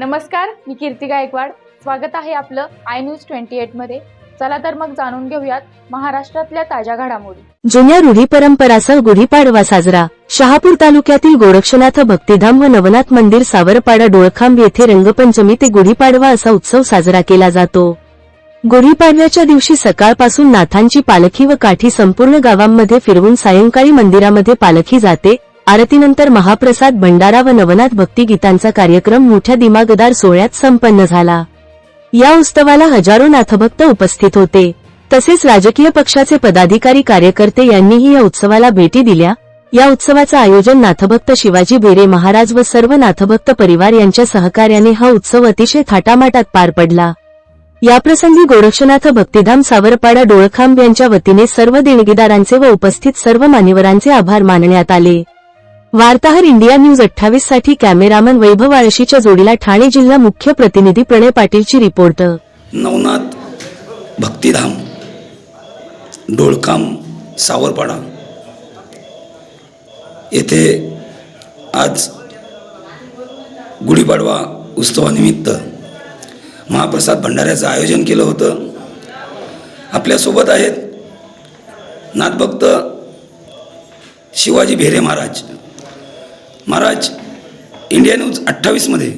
नमस्कार, मी कीर्ती गायकवाड. स्वागत आहे आपलं आय न्यूज 28 मध्ये. चला तर मग जाणून घेऊयात महाराष्ट्रातल्या ताज्या घडामोडी. जुन्या रूढी परंपरासह गुढीपाडवा साजरा. शहापूर तालुक्यातील गोरक्षनाथ भक्तिधाम व नवनाथ मंदिर सावरपाडा डोळखांब येथे रंगपंचमी ते गुढीपाडवा असा उत्सव साजरा केला जातो. गुढीपाडव्याच्या दिवशी सकाळपासून नाथांची पालखी व काठी संपूर्ण गावांमध्ये फिरवून सायंकाळी मंदिरामध्ये पालखी जाते. आरतीनंतर महाप्रसाद भंडारा व नवनाथ भक्तिगीतांचा कार्यक्रम मोठ्या दिमागदार सोहळ्यात संपन्न झाला. या उत्सवाला हजारो नाथभक्त उपस्थित होते. तसेच राजकीय पक्षाचे पदाधिकारी कार्यकर्ते यांनीही या उत्सवाला भेटी दिल्या. या उत्सवाचं आयोजन नाथभक्त शिवाजी बेरे महाराज व सर्व नाथभक्त परिवार यांच्या सहकार्याने हा उत्सव अतिशय थाटामाटात पार पडला. याप्रसंगी गोरक्षनाथ भक्तिधाम सावरपाडा डोळखांब यांच्या वतीने सर्व देणगीदारांचे व उपस्थित सर्व मान्यवरांचे आभार मानण्यात आले. वार्ताहर इंडिया न्यूज 28 साठी कॅमेरामन वैभव आळशीच्या जोडीला ठाणे जिल्हा मुख्य प्रतिनिधी प्रणय पाटीलची रिपोर्ट. नवनाथ भक्तिधाम डोळखांब सावरपाडा येथे आज गुढीपाडवा उत्सवानिमित्त महाप्रसाद भंडाऱ्याचं आयोजन केलं होतं. आपल्यासोबत आहेत नाथभक्त शिवाजी बेरे महाराज. इंडिया न्यूज 28 मध्ये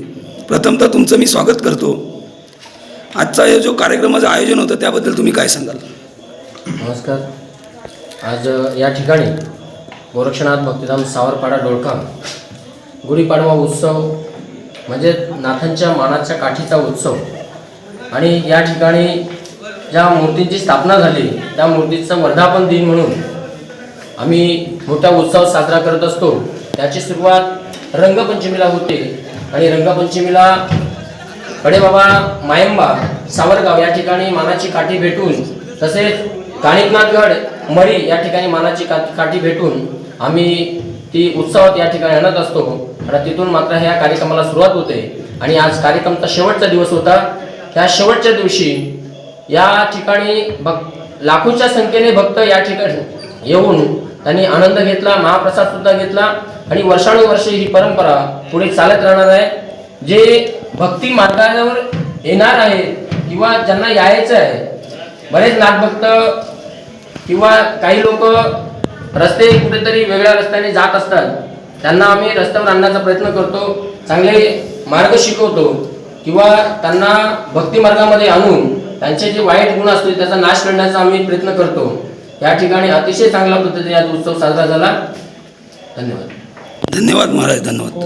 प्रथमतः तुमचं मी स्वागत करतो. आजचा जो कार्यक्रमाचं आयोजन होतं त्याबद्दल तुम्ही काय सांगाल? नमस्कार. आज या ठिकाणी गोरक्षनाथ भक्तिधाम सावरपाडा डोळखांब गुढीपाडवा उत्सव म्हणजे नाथांच्या मानाच्या काठीचा उत्सव आणि या ठिकाणी ज्या मूर्तींची स्थापना झाली त्या मूर्तीचं वर्धापन दिन म्हणून आम्ही मोठा उत्सव साजरा करत असतो. त्याची सुरुवात रंगपंचमीला होते आणि रंगपंचमीला कडेबाबा मायंबा सावरगाव या ठिकाणी मानाची काठी भेटून तसेच काणिकनाथगड मरी या ठिकाणी मानाची काठी भेटून आम्ही ती उत्सवात या ठिकाणी आणत असतो आणि तिथून मात्र ह्या कार्यक्रमाला सुरुवात होते. आणि आज कार्यक्रमाचा शेवटचा दिवस होता. त्या शेवटच्या दिवशी या ठिकाणी लाखोच्या संख्येने भक्त या ठिकाणी येऊन त्यांनी आनंद घेतला, महाप्रसाद सुद्धा घेतला आणि वर्षानुवर्षे ही परंपरा पुढे चालत राहणार आहे. जे भक्ती मार्गावर येणार आहे किंवा ज्यांना यायचं आहे, बरेच नाथभक्त किंवा काही लोक रस्ते कुठेतरी वेगळ्या रस्त्याने जात असतात, त्यांना आम्ही रस्त्यावर आणण्याचा प्रयत्न करतो, चांगले मार्ग शिकवतो किंवा त्यांना भक्ती मार्गामध्ये आणून त्यांचे जे वाईट गुण असतील त्याचा नाश करण्याचा आम्ही प्रयत्न करतो. या ठिकाणी अतिशय चांगल्या पद्धतीने आज उत्सव साजरा झाला. धन्यवाद. धन्यवाद महाराज, धन्यवाद.